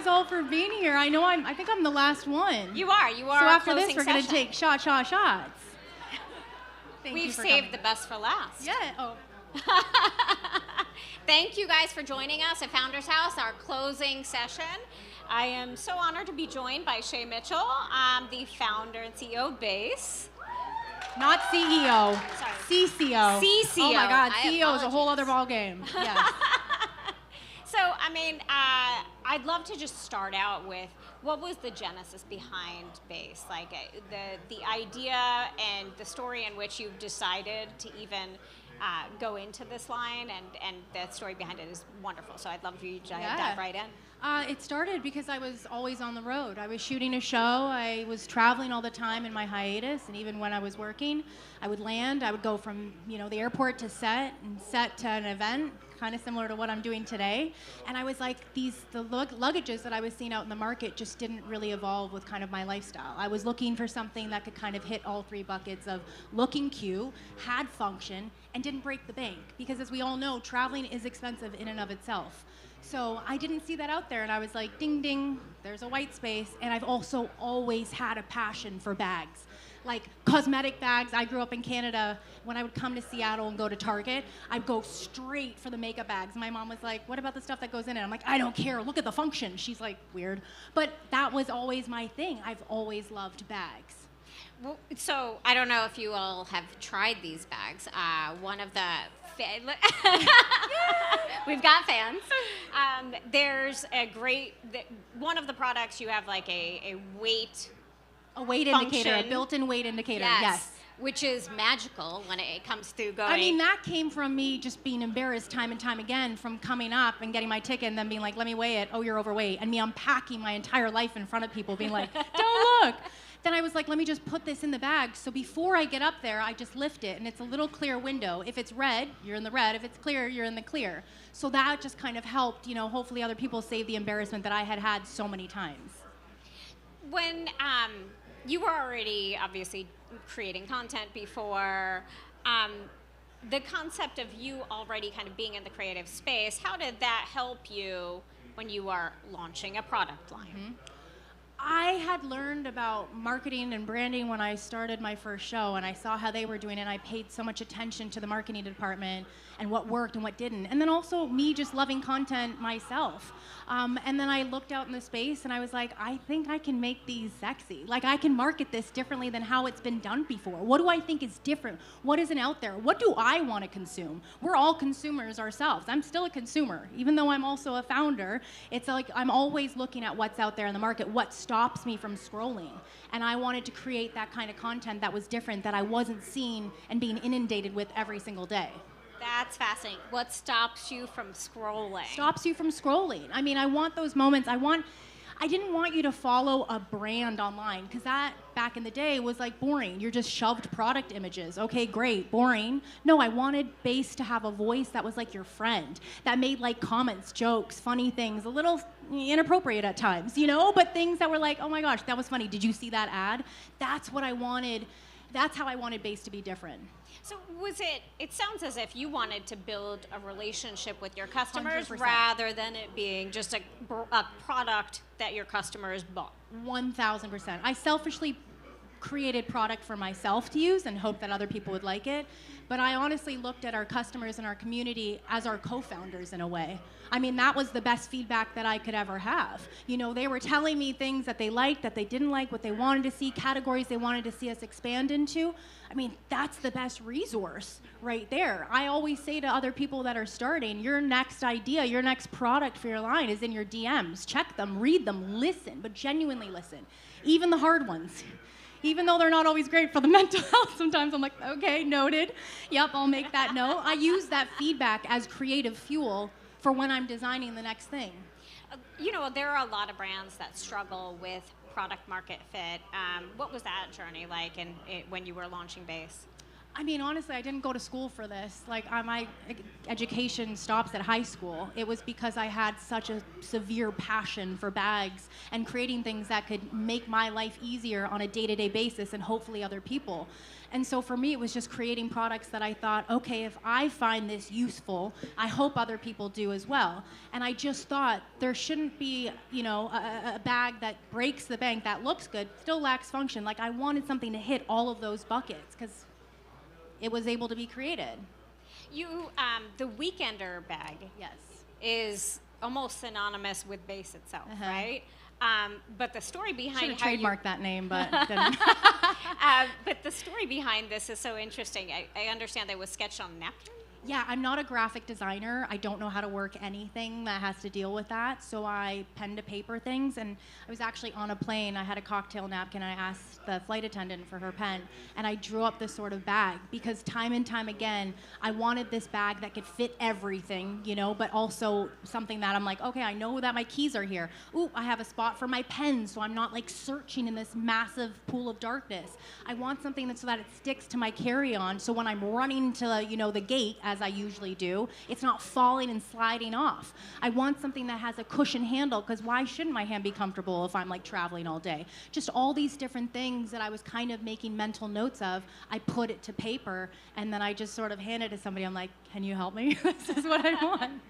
guys all for being here. I think I'm the last one. You are. So after this, we're going to take shots. We've saved the best for last. Yeah. Oh. Thank you guys for joining us at Founders House, our closing session. I am so honored to be joined by Shay Mitchell, the founder and CEO of Béis. Not CEO. Sorry. CCO. CCO. Oh my God, I CEO is a whole apologize. other ball game. Yes. So, I'd love to just start out with what was the genesis behind Béis? Like the idea and the story in which you've decided to even go into this line, and the story behind it is wonderful. So I'd love for you to dive right in. It started because I was always on the road. I was shooting a show. I was traveling all the time in my hiatus, and even when I was working, I would land. I would go from the airport to set, and set to an event, kind of similar to what I'm doing today. And I was like, the luggages that I was seeing out in the market just didn't really evolve with kind of my lifestyle. I was looking for something that could kind of hit all three buckets of looking cute, had function, and didn't break the bank. Because as we all know, traveling is expensive in and of itself. So I didn't see that out there, and I was like, ding, ding, there's a white space. And I've also always had a passion for bags. Like cosmetic bags. I grew up in Canada. When I would come to Seattle and go to Target, I'd go straight for the makeup bags. My mom was like, what about the stuff that goes in it? I'm like, I don't care. Look at the function. She's like, weird. But that was always my thing. I've always loved bags. Well, so I don't know if you all have tried these bags. One of the we've got fans. There's a great one of the products. You have like a weight indicator, a built-in weight indicator. Yes. Which is magical when it comes through going. I mean, that came from me just being embarrassed time and time again from coming up and getting my ticket and then being like, let me weigh it. Oh, you're overweight. And me unpacking my entire life in front of people being like, don't look. Then I was like, let me just put this in the bag. So before I get up there, I just lift it, and it's a little clear window. If it's red, you're in the red. If it's clear, you're in the clear. So that just kind of helped, hopefully other people save the embarrassment that I had had so many times. When you were already obviously creating content before, the concept of you already kind of being in the creative space, how did that help you when you are launching a product line? Mm-hmm. I had learned about marketing and branding when I started my first show, and I saw how they were doing it, and I paid so much attention to the marketing department and what worked and what didn't. And then also me just loving content myself. And then I looked out in the space and I was like, I think I can make these sexy. Like I can market this differently than how it's been done before. What do I think is different? What isn't out there? What do I want to consume? We're all consumers ourselves. I'm still a consumer. Even though I'm also a founder, it's like I'm always looking at what's out there in the market, what stops me from scrolling. And I wanted to create that kind of content that was different, that I wasn't seeing and being inundated with every single day. That's fascinating. What stops you from scrolling? Stops you from scrolling. I mean, I want those moments. I didn't want you to follow a brand online, because that, back in the day, was like boring. You're just shoved product images. Okay, great, boring. No, I wanted Béis to have a voice that was like your friend, that made like comments, jokes, funny things, a little inappropriate at times, but things that were like, oh my gosh, that was funny. Did you see that ad? That's what I wanted. That's how I wanted Béis to be different. So it sounds as if you wanted to build a relationship with your customers 100%. Rather than it being just a product that your customers bought. 1,000%. I selfishly created product for myself to use and hope that other people would like it. But I honestly looked at our customers and our community as our co-founders in a way. I mean, that was the best feedback that I could ever have. They were telling me things that they liked, that they didn't like, what they wanted to see, categories they wanted to see us expand into. I mean, that's the best resource right there. I always say to other people that are starting, your next idea, your next product for your line is in your DMs. Check them, read them, listen, but genuinely listen. Even the hard ones. Even though they're not always great for the mental health, sometimes I'm like, okay, noted. Yep, I'll make that note. I use that feedback as creative fuel for when I'm designing the next thing. There are a lot of brands that struggle with product market fit. What was that journey like when you were launching Béis? I mean, honestly, I didn't go to school for this. Like, my education stops at high school. It was because I had such a severe passion for bags and creating things that could make my life easier on a day-to-day basis and hopefully other people. And so for me, it was just creating products that I thought, okay, if I find this useful, I hope other people do as well. And I just thought there shouldn't be, you know, a bag that breaks the bank, that looks good, still lacks function. Like, I wanted something to hit all of those buckets because it was able to be created. You, the Weekender bag, Yes. is almost synonymous with Béis itself, right? But the story behind Should have how trademarked that name, but didn't. but the story behind this is so interesting. I understand that it was sketched on napkin. Yeah, I'm not a graphic designer. I don't know how to work anything that has to deal with that. So I pen to paper things. And I was actually on a plane. I had a cocktail napkin. I asked the flight attendant for her pen. And I drew up this sort of bag because time and time again, I wanted this bag that could fit everything, you know, but also something that I'm like, okay, I know that my keys are here. Ooh, I have a spot for my pen, so I'm not like searching in this massive pool of darkness. I want something that so that it sticks to my carry-on. So when I'm running to, you know, the gate, as I usually do, it's not falling and sliding off. I want something that has a cushion handle because why shouldn't my hand be comfortable if I'm like traveling all day? Just all these different things that I was kind of making mental notes of, I put it to paper and then I just sort of hand it to somebody. I'm like, can you help me? This is what I want.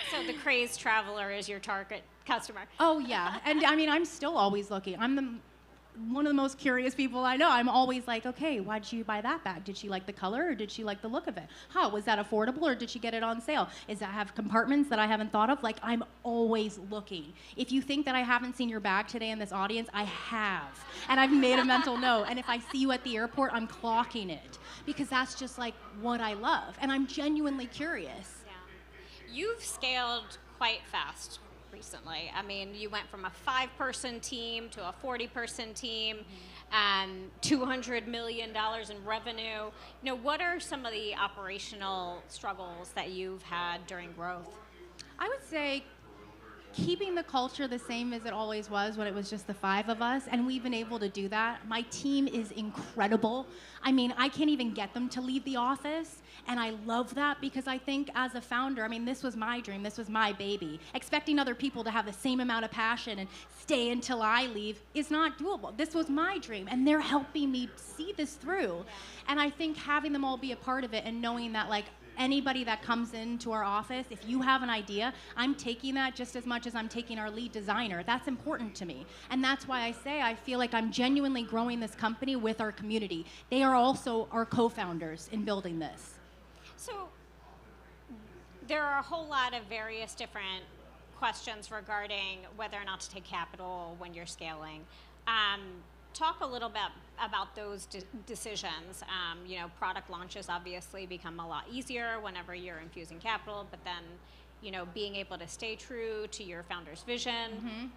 So the crazed traveler is your target customer. Oh yeah, and I mean, I'm still always looking. I'm one of the most curious people I know. I'm always like, okay, why did you buy that bag? Did she like the color or did she like the look of it? Was that affordable or did she get it on sale? Does that have compartments that I haven't thought of? Like, I'm always looking. If you think that I haven't seen your bag today in this audience, I have. And I've made a mental note. And if I see you at the airport, I'm clocking it because that's just like what I love. And I'm genuinely curious. Yeah. You've scaled quite fast recently. I mean, you went from a 5-person team to a 40-person team, $200 million in revenue. You know, what are some of the operational struggles that you've had during growth? I would say keeping the culture the same as it always was when it was just the 5 of us, and we've been able to do that. My team is incredible. I mean, I can't even get them to leave the office, and I love that because I think as a founder, I mean, this was my dream, this was my baby. Expecting other people to have the same amount of passion and stay until I leave is not doable. This was my dream, and they're helping me see this through. And I think having them all be a part of it and knowing that, like, anybody that comes into our office, if you have an idea, I'm taking that just as much as I'm taking our lead designer. That's important to me. And that's why I say I feel like I'm genuinely growing this company with our community. They are also our co-founders in building this. So there are a whole lot of various different questions regarding whether or not to take capital when you're scaling. Talk a little bit about those decisions. You know, product launches obviously become a lot easier whenever you're infusing capital, but then, you know, being able to stay true to your founder's vision.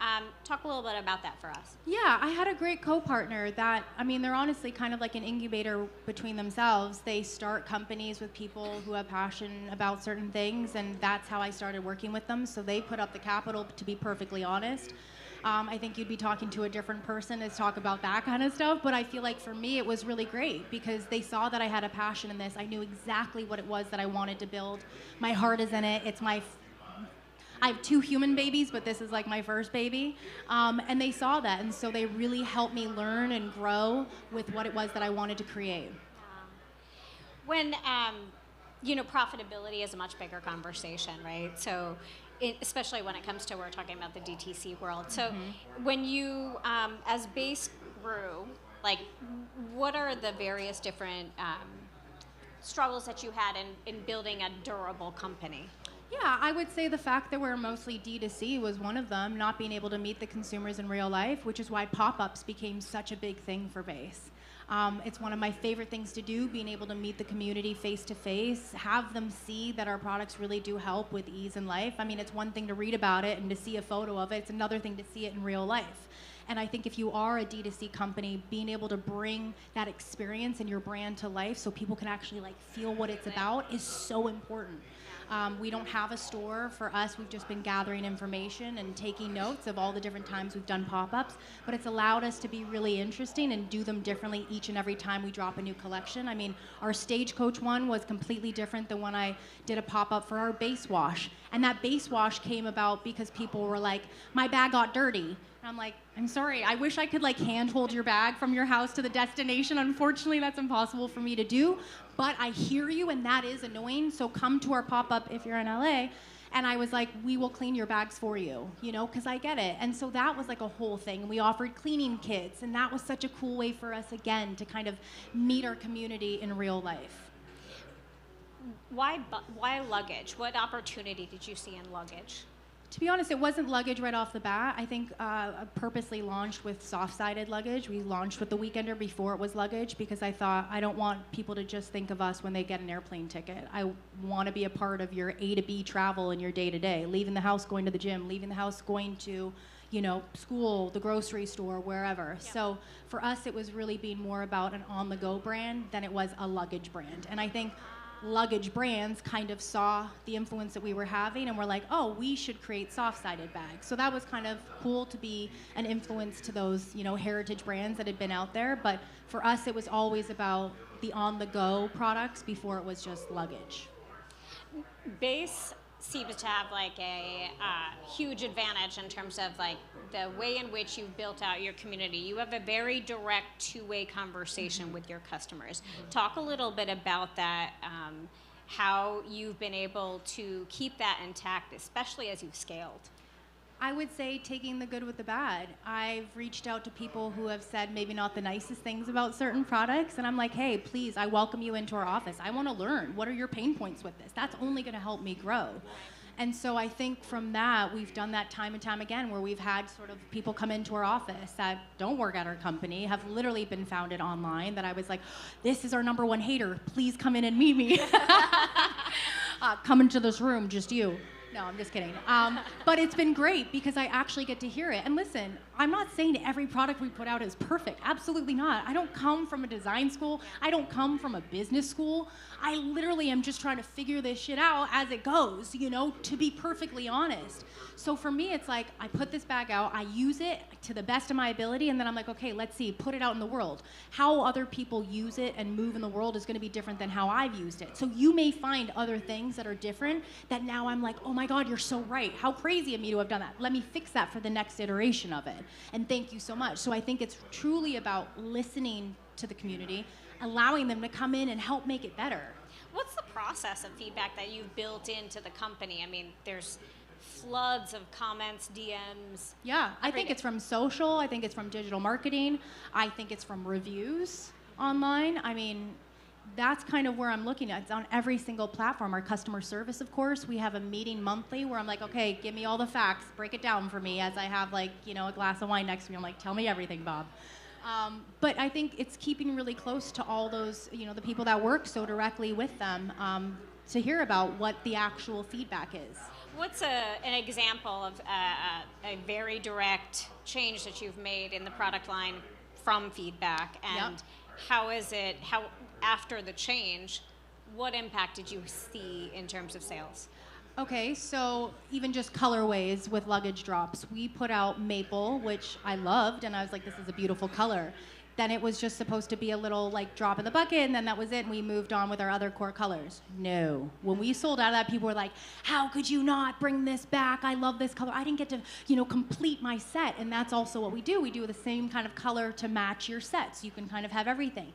Talk a little bit about that for us. Yeah, I had a great co-partner that, I mean, they're honestly kind of like an incubator between themselves. They start companies with people who have passion about certain things, and that's how I started working with them. So they put up the capital, to be perfectly honest. I think you'd be talking to a different person to talk about that kind of stuff, but I feel like for me it was really great because they saw that I had a passion in this. I knew exactly what it was that I wanted to build. My heart is in it. I have 2 human babies, but this is like my first baby, and they saw that, and so they really helped me learn and grow with what it was that I wanted to create. When you know, profitability is a much bigger conversation, right? So especially when it comes to, we're talking about the DTC world. So when you, as Béis grew, like, what are the various different struggles that you had in building a durable company? Yeah, I would say the fact that we're mostly D2C was one of them, not being able to meet the consumers in real life, which is why pop-ups became such a big thing for Béis. It's one of my favorite things to do, being able to meet the community face to face, have them see that our products really do help with ease in life. I mean, it's one thing to read about it and to see a photo of it. It's another thing to see it in real life. And I think if you are a D2C company, being able to bring that experience and your brand to life so people can actually like feel what it's about is so important. We don't have a store. For us, we've just been gathering information and taking notes of all the different times we've done pop-ups, but it's allowed us to be really interesting and do them differently each and every time we drop a new collection. I mean, our Stagecoach one was completely different than when I did a pop-up for our Béis wash. And that Béis wash came about because people were like, my bag got dirty. And I'm like, I'm sorry, I wish I could like handhold your bag from your house to the destination. Unfortunately, that's impossible for me to do, but I hear you and that is annoying, so come to our pop-up if you're in LA. And I was like, we will clean your bags for you, you know, because I get it. And so that was like a whole thing. We offered cleaning kits, and that was such a cool way for us, again, to kind of meet our community in real life. Why luggage? What opportunity did you see in luggage? To be honest, it wasn't luggage right off the bat. I think I purposely launched with soft-sided luggage. We launched with the Weekender before it was luggage because I thought I don't want people to just think of us when they get an airplane ticket. I want to be a part of your A to B travel in your day-to-day, leaving the house, going to the gym, leaving the house, going to, you know, school, the grocery store, wherever. Yep. So for us, it was really being more about an on-the-go brand than it was a luggage brand. And I think luggage brands kind of saw the influence that we were having and were like, oh, we should create soft-sided bags. So that was kind of cool to be an influence to those, you know, heritage brands that had been out there. But for us, it was always about the on-the-go products before it was just luggage. Béis seems to have like a huge advantage in terms of like the way in which you've built out your community. You have a very direct two-way conversation with your customers. Talk a little bit about that, how you've been able to keep that intact, especially as you've scaled. I would say taking the good with the bad. I've reached out to people who have said maybe not the nicest things about certain products, and I'm like, hey, please, I welcome you into our office. I want to learn. What are your pain points with this? That's only going to help me grow. And so I think from that, we've done that time and time again, where we've had sort of people come into our office that don't work at our company, have literally been founded online, that I was like, this is our #1 hater. Please come in and meet me. Come into this room, just you. No, I'm just kidding. But it's been great because I actually get to hear it. And listen, I'm not saying every product we put out is perfect. Absolutely not. I don't come from a design school. I don't come from a business school. I literally am just trying to figure this shit out as it goes, you know, to be perfectly honest. So for me, it's like, I put this bag out, I use it to the best of my ability, and then I'm like, okay, let's see, put it out in the world. How other people use it and move in the world is gonna be different than how I've used it. So you may find other things that are different that now I'm like, oh my God, you're so right. How crazy of me to have done that. Let me fix that for the next iteration of it. And thank you so much. So I think it's truly about listening to the community, allowing them to come in and help make it better. What's the process of feedback that you've built into the company? I mean, there's floods of comments, DMs. Yeah, I think it's from social. I think it's from digital marketing. I think it's from reviews online. I mean, that's kind of where I'm looking at. It's on every single platform. Our customer service, of course, we have a meeting monthly where I'm like, okay, give me all the facts, break it down for me, as I have like, you know, a glass of wine next to me. I'm like, tell me everything, Bob. But I think it's keeping really close to all those, you know, the people that work so directly with them to hear about what the actual feedback is. What's an example of a very direct change that you've made in the product line from feedback, and Yep. how after the change, what impact did you see in terms of sales? Okay, so even just colorways with luggage drops. We put out maple, which I loved, and I was like, this is a beautiful color. Then it was just supposed to be a little like drop in the bucket, and then that was it, and we moved on with our other core colors. No. When we sold out of that, people were like, how could you not bring this back? I love this color. I didn't get to, you know, complete my set, and that's also what we do. We do the same kind of color to match your set, so you can kind of have everything.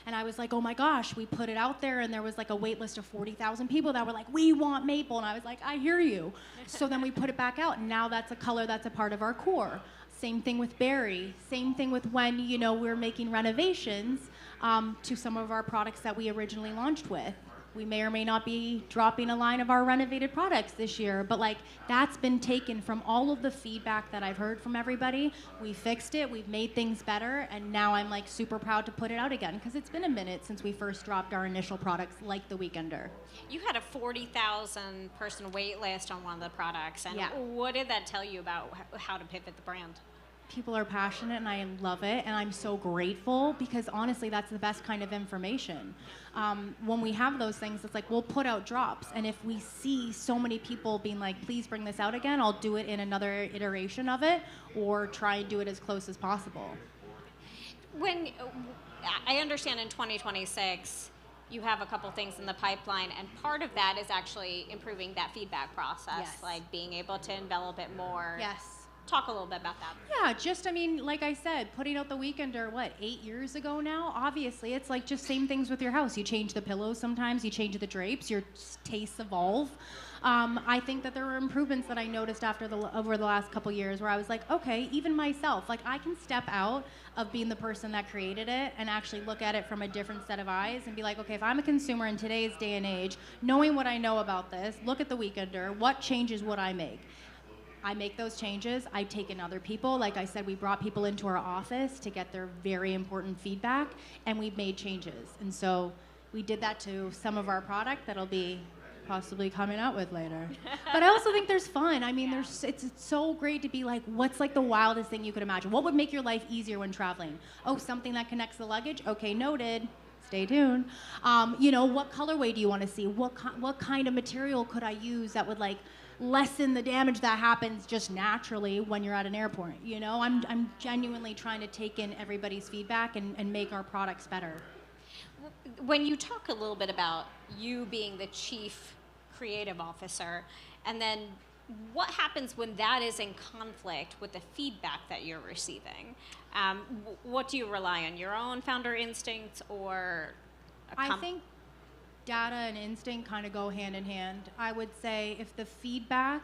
And I was like, oh my gosh, we put it out there, and there was like a wait list of 40,000 people that were like, we want maple. And I was like, I hear you. So then we put it back out, and now that's a color that's a part of our core. Same thing with berry. Same thing with when, you know, we're making renovations to some of our products that we originally launched with. We may or may not be dropping a line of our renovated products this year, but like that's been taken from all of the feedback that I've heard from everybody. We fixed it, we've made things better, and now I'm like super proud to put it out again because it's been a minute since we first dropped our initial products like the Weekender. You had a 40,000 person wait list on one of the products, and Yeah. what did that tell you about how to pivot the brand? people are passionate, and I love it, and I'm so grateful, because honestly, that's the best kind of information. When we have those things, it's like we'll put out drops, and if we see so many people being like, please bring this out again, I'll do it in another iteration of it, or try and do it as close as possible. When I understand in 2026, you have a couple things in the pipeline, and part of that is actually improving that feedback process, Yes. like being able to envelop it more. Yes. Talk a little bit about that. Yeah, just, I mean, like I said, putting out the Weekender, 8 years ago now? Obviously, it's like just same things with your house. You change the pillows sometimes, you change the drapes, your tastes evolve. I think that there were improvements that I noticed over the last couple years where I was like, okay, even myself, like I can step out of being the person that created it and actually look at it from a different set of eyes and be like, okay, if I'm a consumer in today's day and age, knowing what I know about this, look at the Weekender, what changes would I make? I make those changes. I take in other people. Like I said, we brought people into our office to get their very important feedback, and we've made changes. And so we did that to some of our product that'll be possibly coming out with later. But I also think there's fun. I mean, it's so great to be like, what's like the wildest thing you could imagine? What would make your life easier when traveling? Oh, something that connects the luggage? Okay, noted. Stay tuned. What colorway do you want to see? What kind of material could I use that would like lessen the damage that happens just naturally when you're at an airport? I'm genuinely trying to take in everybody's feedback and make our products better. When you talk a little bit about you being the chief creative officer, and then what happens when that is in conflict with the feedback that you're receiving? What do you rely on, your own founder instincts or I think data and instinct kind of go hand in hand. I would say if the feedback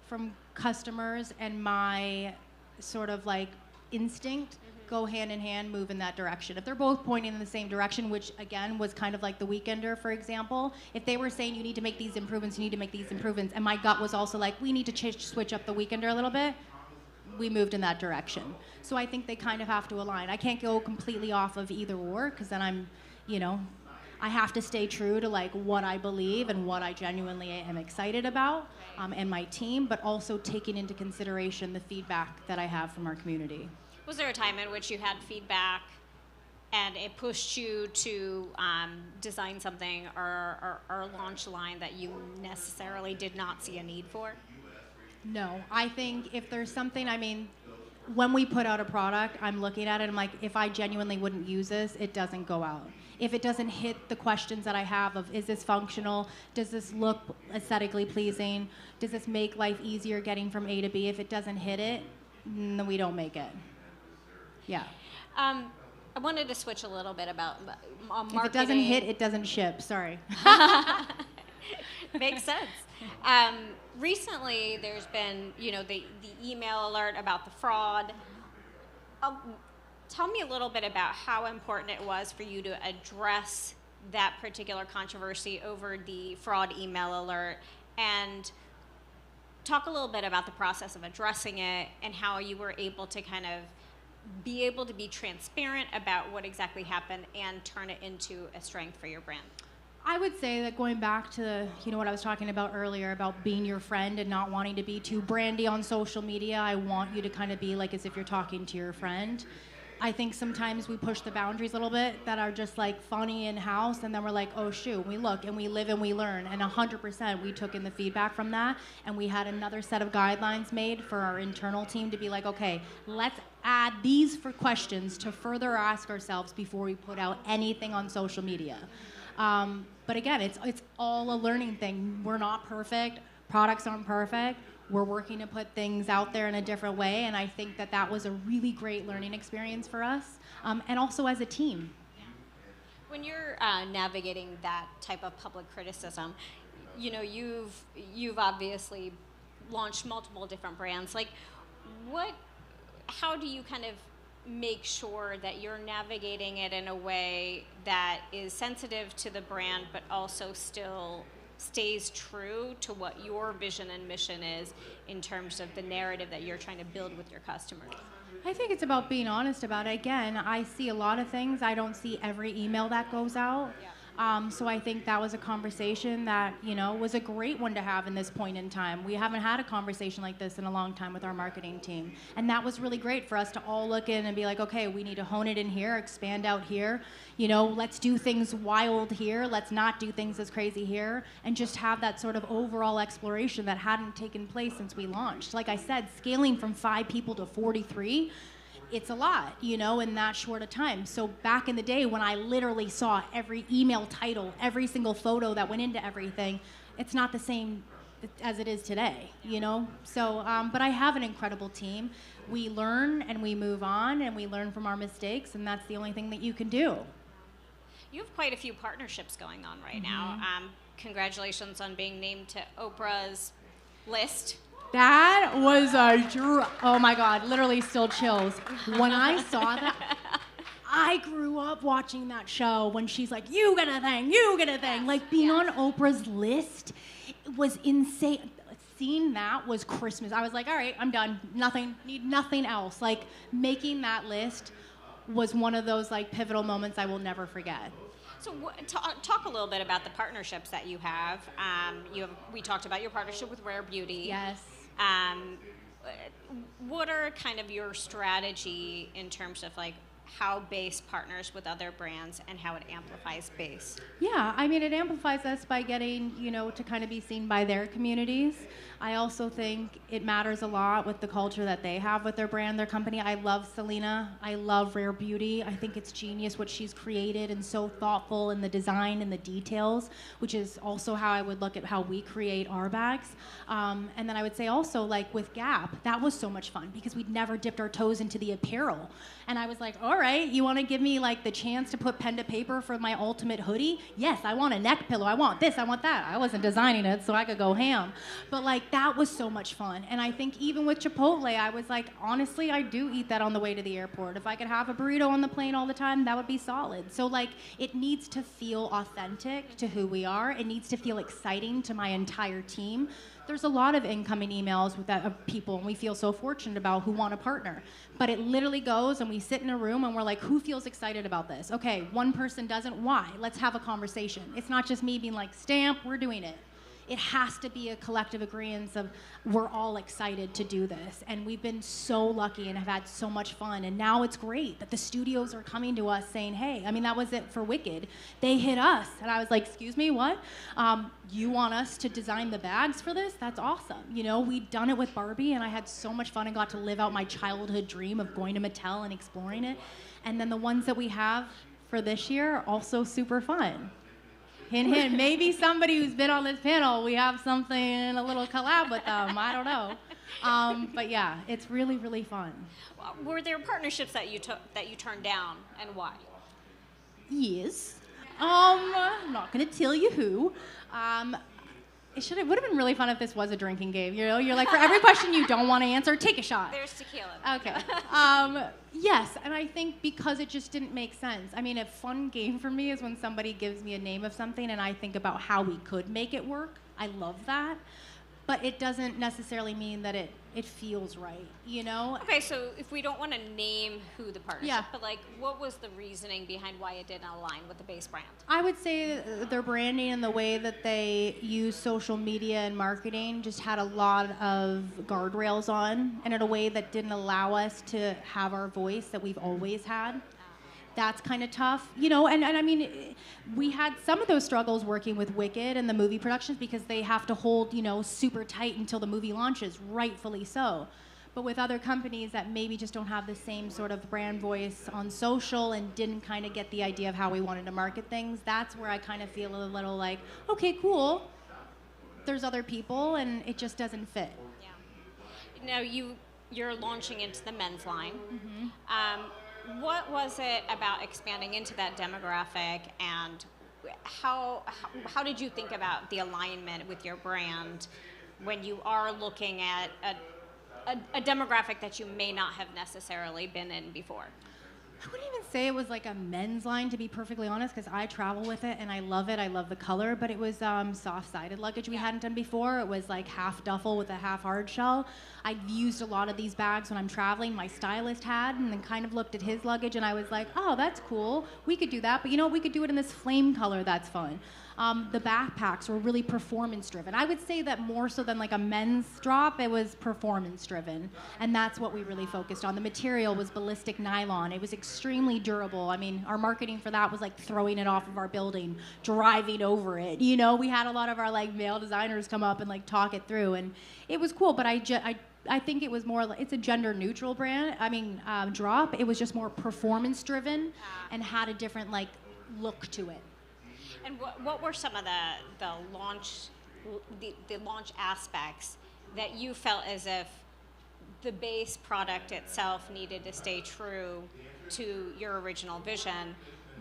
from customers and my sort of like instinct go hand in hand, move in that direction. If they're both pointing in the same direction, which again was kind of like the Weekender, for example, if they were saying you need to make these improvements, you need to make these improvements, and my gut was also like, we need to switch up the Weekender a little bit, we moved in that direction. So I think they kind of have to align. I can't go completely off of either or, because then I have to stay true to like what I believe and what I genuinely am excited about, and my team, but also taking into consideration the feedback that I have from our community. Was there a time in which you had feedback and it pushed you to design something or launch a line that you necessarily did not see a need for? No, I think if there's something, when we put out a product, I'm looking at it, I'm like, if I genuinely wouldn't use this, it doesn't go out. If it doesn't hit the questions that I have of, is this functional? Does this look aesthetically pleasing? Does this make life easier getting from A to B? If it doesn't hit it, then we don't make it. Yeah. I wanted to switch a little bit about marketing. If it doesn't hit, it doesn't ship. Sorry. Makes sense. Recently, there's been, the email alert about the fraud. Tell me a little bit about how important it was for you to address that particular controversy over the fraud email alert, and talk a little bit about the process of addressing it and how you were able to kind of be transparent about what exactly happened and turn it into a strength for your brand. I would say that going back to what I was talking about earlier about being your friend and not wanting to be too brandy on social media, I want you to kind of be like as if you're talking to your friend. I think sometimes we push the boundaries a little bit that are just like funny in-house, and then we're like, oh shoot, we look and we live and we learn, and 100% we took in the feedback from that, and we had another set of guidelines made for our internal team to be like, okay, let's add these for questions to further ask ourselves before we put out anything on social media. But again, it's all a learning thing. We're not perfect. Products aren't perfect. We're working to put things out there in a different way, and I think that was a really great learning experience for us, and also as a team. When you're navigating that type of public criticism, you've obviously launched multiple different brands. Like, how do you kind of make sure that you're navigating it in a way that is sensitive to the brand, but also still stays true to what your vision and mission is in terms of the narrative that you're trying to build with your customers? I think it's about being honest about it. Again, I see a lot of things. I don't see every email that goes out. Yeah. So I think that was a conversation that, was a great one to have in this point in time. We haven't had a conversation like this in a long time with our marketing team. And that was really great for us to all look in and be like, okay, we need to hone it in here, expand out here. Let's do things wild here. Let's not do things as crazy here. And just have that sort of overall exploration that hadn't taken place since we launched. Like I said, scaling from 5 people to 43, it's a lot, in that short a time. So back in the day when I literally saw every email title, every single photo that went into everything, it's not the same as it is today, So, but I have an incredible team. We learn and we move on and we learn from our mistakes, and that's the only thing that you can do. You have quite a few partnerships going on right now. Congratulations on being named to Oprah's list. That was oh my God, literally still chills. When I saw that, I grew up watching that show when she's like, you get a thing. Like being on Oprah's list was insane. Seeing that was Christmas. I was like, all right, I'm done. Need nothing else. Like making that list was one of those like pivotal moments I will never forget. So talk a little bit about the partnerships that you have. We talked about your partnership with Rare Beauty. Yes. What are kind of your strategy in terms of like how Béis partners with other brands and how it amplifies Béis? Yeah, I mean, it amplifies us by getting, to kind of be seen by their communities. I also think it matters a lot with the culture that they have with their brand, their company. I love Selena. I love Rare Beauty. I think it's genius what she's created and so thoughtful in the design and the details, which is also how I would look at how we create our bags. And then I would say also, like with Gap, that was so much fun because we'd never dipped our toes into the apparel. And I was like, all right, you want to give me like the chance to put pen to paper for my ultimate hoodie? Yes, I want a neck pillow. I want this, I want that. I wasn't designing it, so I could go ham. But like that was so much fun. And I think even with Chipotle, I was like, honestly, I do eat that on the way to the airport. If I could have a burrito on the plane all the time, that would be solid. So like it needs to feel authentic to who we are. It needs to feel exciting to my entire team. There's a lot of incoming emails with that of people, and we feel so fortunate about who want to partner. But it literally goes, and we sit in a room, and we're like, who feels excited about this? Okay, one person doesn't. Why? Let's have a conversation. It's not just me being like, stamp, we're doing it. It has to be a collective agreement of we're all excited to do this. And we've been so lucky and have had so much fun. And now it's great that the studios are coming to us saying, hey, I mean, that was it for Wicked. They hit us. And I was like, excuse me, what? You want us to design the bags for this? That's awesome. We'd done it with Barbie, and I had so much fun and got to live out my childhood dream of going to Mattel and exploring it. And then the ones that we have for this year are also super fun. Hint, hint, maybe somebody who's been on this panel, we have something, a little collab with them. I don't know. But yeah, it's really, really fun. Were there partnerships that you turned down, and why? Yes. I'm not going to tell you who. It would have been really fun if this was a drinking game. You're like, for every question you don't want to answer, take a shot. There's tequila. Okay. Yes, and I think because it just didn't make sense. I mean, a fun game for me is when somebody gives me a name of something and I think about how we could make it work. I love that. But it doesn't necessarily mean that it feels right, Okay, so if we don't want to name who the partnership, yeah. But like, what was the reasoning behind why it didn't align with the Béis brand? I would say their branding and the way that they use social media and marketing just had a lot of guardrails on, and in a way that didn't allow us to have our voice that we've always had. That's kind of tough, and I mean, we had some of those struggles working with Wicked and the movie productions because they have to hold, super tight until the movie launches, rightfully so. But with other companies that maybe just don't have the same sort of brand voice on social and didn't kind of get the idea of how we wanted to market things, that's where I kind of feel a little like, okay, cool. There's other people, and it just doesn't fit. Yeah. Now you're launching into the men's line. Mm-hmm. What was it about expanding into that demographic, and how did you think about the alignment with your brand when you are looking at a demographic that you may not have necessarily been in before? I wouldn't even say it was like a men's line, to be perfectly honest, because I travel with it and I love it. I love the color, but it was soft-sided luggage we hadn't done before. It was like half duffel with a half hard shell. I've used a lot of these bags when I'm traveling. My stylist had, and then kind of looked at his luggage, and I was like, oh, that's cool. We could do that, but you know what? We could do it in this flame color. That's fun. The backpacks were really performance-driven. I would say that more so than like a men's drop, it was performance-driven, and that's what we really focused on. The material was ballistic nylon. It was extremely durable. I mean, our marketing for that was like throwing it off of our building, driving over it. You know, we had a lot of our like male designers come up and like talk it through, and it was cool. But I think it was more like, it's a gender-neutral brand. I mean, drop. It was just more performance-driven and had a different like look to it. And what were some of the launch aspects that you felt as if the Béis product itself needed to stay true to your original vision,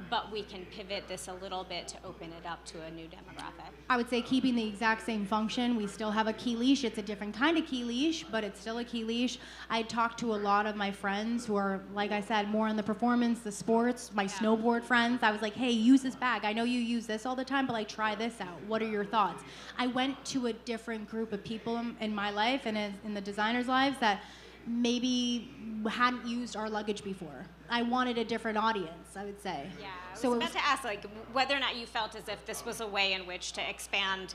but we can pivot this a little bit to open it up to a new demographic? I would say keeping the exact same function. We still have a key leash. It's a different kind of key leash, but it's still a key leash. I talked to a lot of my friends who are, like I said, more in the performance, the sports, my snowboard friends. I was like, hey, use this bag. I know you use this all the time, but like, try this out. What are your thoughts? I went to a different group of people in my life and in the designers' lives that maybe hadn't used our luggage before. I wanted a different audience, I would say. Yeah, I was about to ask, like, whether or not you felt as if this was a way in which to expand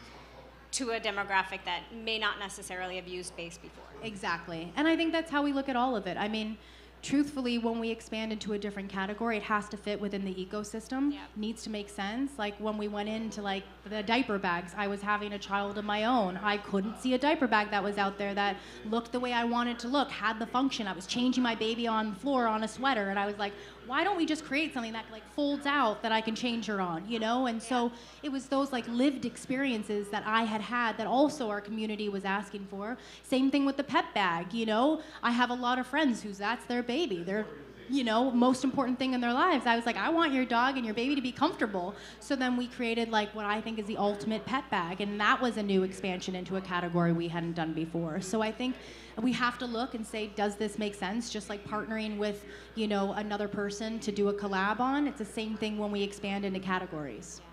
to a demographic that may not necessarily have used Béis before. Exactly. And I think that's how we look at all of it. I mean, truthfully, when we expand into a different category, it has to fit within the ecosystem. Needs to make sense. Like when we went into like the diaper bags, I was having a child of my own. I couldn't see a diaper bag that was out there that looked the way I wanted to look, had the function. I was changing my baby on the floor on a sweater, and I was like, why don't we just create something that like folds out that I can change her on, you know? And so it was those like lived experiences that I had that also our community was asking for. Same thing with the pet bag, you know? I have a lot of friends whose that's their baby. They're, you know, most important thing in their lives. I was like, I want your dog and your baby to be comfortable. So then we created like what I think is the ultimate pet bag, and that was a new expansion into a category we hadn't done before. So I think we have to look and say, does this make sense? Just like partnering with, you know, another person to do a collab on. It's the same thing when we expand into categories. Yeah.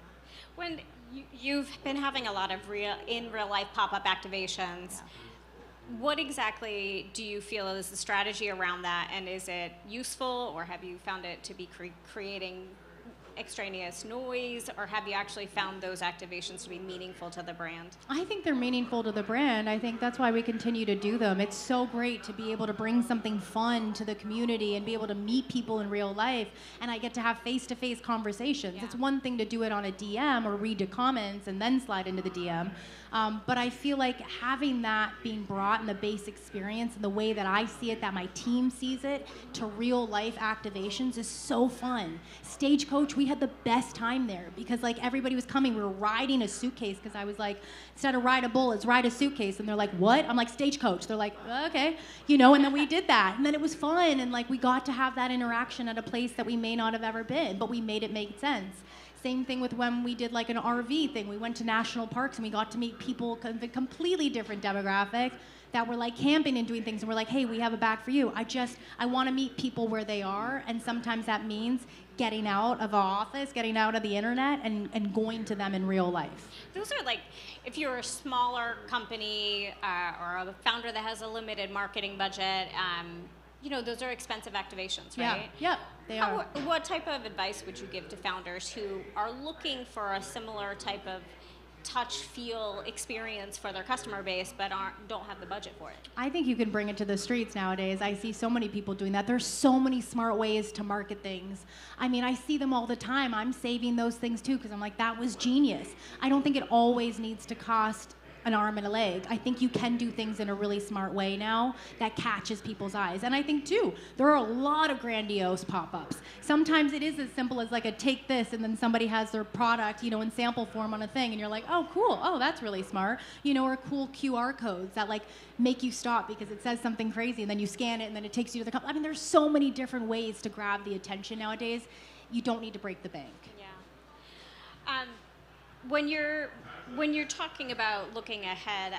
When you've been having a lot of real life pop-up activations, what exactly do you feel is the strategy around that, and is it useful, or have you found it to be creating extraneous noise, or have you actually found those activations to be meaningful to the brand? I think they're meaningful to the brand. I think that's why we continue to do them. It's so great to be able to bring something fun to the community and be able to meet people in real life, and I get to have face-to-face conversations. It's one thing to do it on a DM or read the comments and then slide into the DM. But I feel like having that being brought in the Béis experience and the way that I see it, that my team sees it, to real life activations is so fun. Stagecoach, we had the best time there because like everybody was coming. We were riding a suitcase because I was like, instead of ride a bull, it's ride a suitcase. And they're like, what? I'm like, Stagecoach. They're like, okay. You know, and then we did that. And then it was fun. And like we got to have that interaction at a place that we may not have ever been, but we made it make sense. Same thing with when we did like an RV thing. We went to national parks and we got to meet people of a completely different demographic that were like camping and doing things. And we're like, hey, we have a bag for you. I want to meet people where they are. And sometimes that means getting out of our office, getting out of the internet and going to them in real life. Those are like, if you're a smaller company or a founder that has a limited marketing budget, you know, those are expensive activations, right? Yeah, they are. What type of advice would you give to founders who are looking for a similar type of touch, feel experience for their customer base, but don't have the budget for it? I think you can bring it to the streets nowadays. I see so many people doing that. There's so many smart ways to market things. I mean, I see them all the time. I'm saving those things too because I'm like, that was genius. I don't think it always needs to cost an arm and a leg. I think you can do things in a really smart way now that catches people's eyes. And I think too, there are a lot of grandiose pop-ups. Sometimes it is as simple as like a take this and then somebody has their product, you know, in sample form on a thing and you're like, oh cool, oh that's really smart. You know, or cool QR codes that like make you stop because it says something crazy and then you scan it and then it takes you to the company. I mean, there's so many different ways to grab the attention nowadays. You don't need to break the bank. Yeah. When you're talking about looking ahead,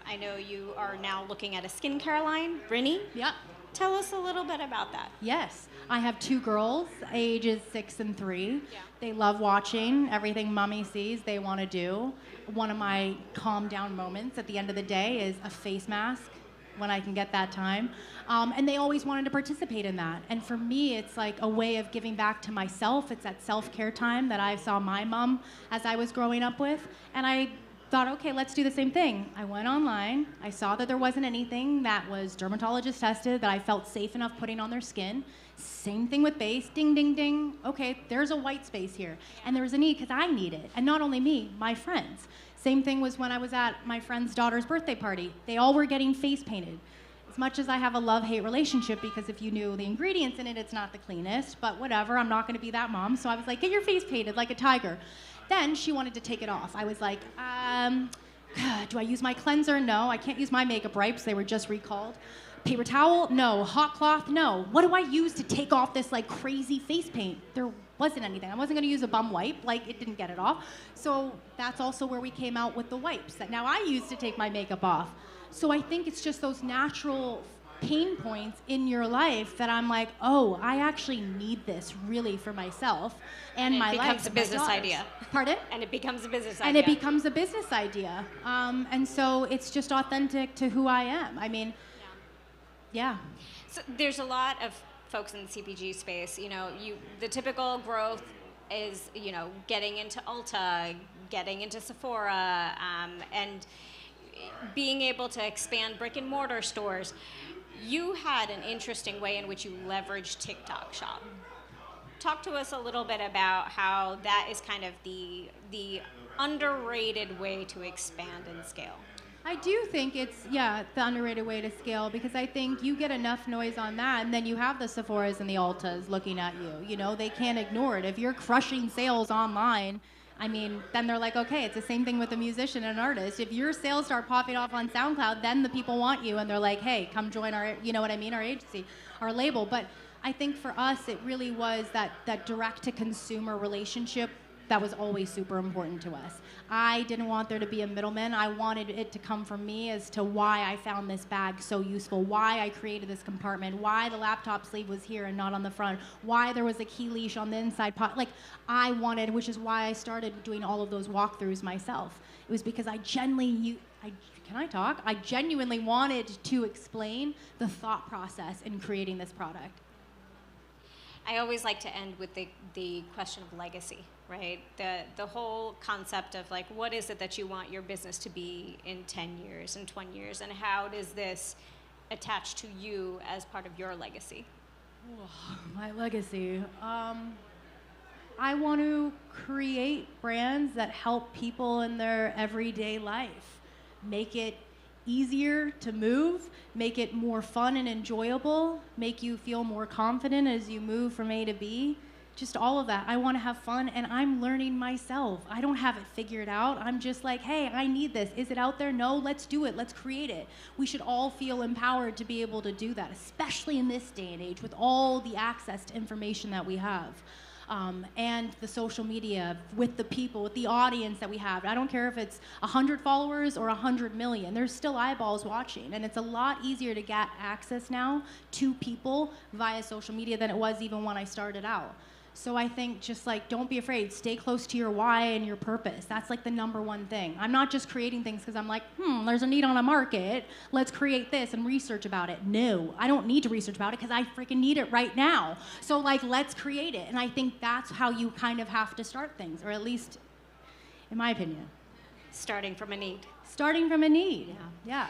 I know you are now looking at a skincare line, Rinny. Yeah. Tell us a little bit about that. Yes. I have 2 girls, ages 6 and 3. Yeah. They love watching everything mommy sees, they want to do. One of my calm down moments at the end of the day is a face mask when I can get that time. And they always wanted to participate in that. And for me, it's like a way of giving back to myself. It's that self-care time that I saw my mom as I was growing up with. And I thought, okay, let's do the same thing. I went online. I saw that there wasn't anything that was dermatologist tested that I felt safe enough putting on their skin. Same thing with Béis. Ding, ding, ding. Okay, there's a white space here. And there was a need because I need it. And not only me, my friends. Same thing was when I was at my friend's daughter's birthday party. They all were getting face painted. As much as I have a love-hate relationship, because if you knew the ingredients in it, it's not the cleanest, but whatever, I'm not gonna be that mom. So I was like, get your face painted like a tiger. Then she wanted to take it off. I was like, do I use my cleanser? No, I can't use my makeup wipes. They were just recalled. Paper towel? No. Hot cloth? No. What do I use to take off this like crazy face paint? There wasn't anything. I wasn't gonna use a bum wipe, like it didn't get it off. So that's also where we came out with the wipes that now I use to take my makeup off. So I think it's just those natural pain points in your life that I'm like, oh, I actually need this really for myself and my life. It becomes a business idea. Pardon? And it becomes a business idea. And it becomes a business idea. And so it's just authentic to who I am. I mean, yeah. So there's a lot of folks in the CPG space, the typical growth is, getting into Ulta, getting into Sephora, and being able to expand brick and mortar stores. You had an interesting way in which you leveraged TikTok Shop. Talk to us a little bit about how that is kind of the underrated way to expand and scale. I do think it's, the underrated way to scale, because I think you get enough noise on that, and then you have the Sephoras and the Ultas looking at you. They can't ignore it. If you're crushing sales online, I mean, then they're like, okay, it's the same thing with a musician and an artist. If your sales start popping off on SoundCloud, then the people want you, and they're like, hey, come join our, our agency, our label. But I think for us, it really was that direct-to-consumer relationship that was always super important to us. I didn't want there to be a middleman. I wanted it to come from me as to why I found this bag so useful, why I created this compartment, why the laptop sleeve was here and not on the front, why there was a key leash on the inside pocket. Like, I wanted, which is why I started doing all of those walkthroughs myself. It was because I genuinely wanted to explain the thought process in creating this product. I always like to end with the question of legacy, right? The whole concept of like, what is it that you want your business to be in 10 years and 20 years, and how does this attach to you as part of your legacy? Oh, my legacy. I want to create brands that help people in their everyday life, make it easier to move, make it more fun and enjoyable, make you feel more confident as you move from A to B. Just all of that. I want to have fun, and I'm learning myself. I don't have it figured out. I'm just like, hey, I need this. Is it out there? No, let's do it. Let's create it. We should all feel empowered to be able to do that, especially in this day and age with all the access to information that we have. And the social media, with the people, with the audience that we have. I don't care if it's 100 followers or 100 million. There's still eyeballs watching. And it's a lot easier to get access now to people via social media than it was even when I started out. So I think just like, don't be afraid. Stay close to your why and your purpose. That's like the #1 thing. I'm not just creating things because I'm like, there's a need on a market. Let's create this and research about it. No, I don't need to research about it because I freaking need it right now. So like, let's create it. And I think that's how you kind of have to start things, or at least in my opinion. Starting from a need. Starting from a need, yeah.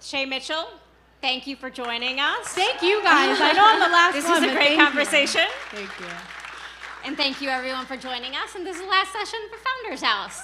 Shay Mitchell, thank you for joining us. Thank you guys. I know I'm the last this one. This is a great conversation. Thank you. And thank you everyone for joining us. And this is the last session for Founders House.